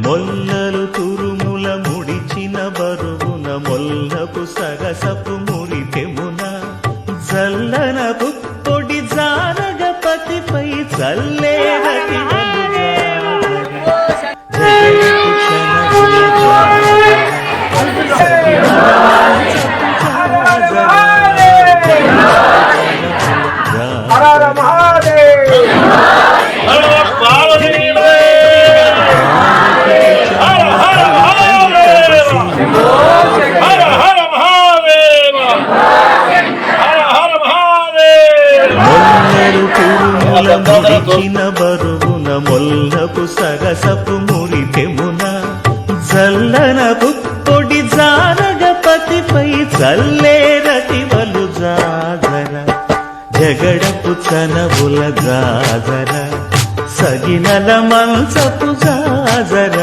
మొల్లలు తురుముల ముడిచిన బరువున మొల్లపు సగసపు మురిపెమున జల్లన పుప్పొడి జానగపతిపై చల్లేరటి ముడిచిన బరువున మొల్లపు సగసపు మురిపెమున జల్లన పుప్పొడి జానగపతిపై చల్లేరతివలు జాజర జగడపు చనవుల జాజర సగినల మంచపు జాజర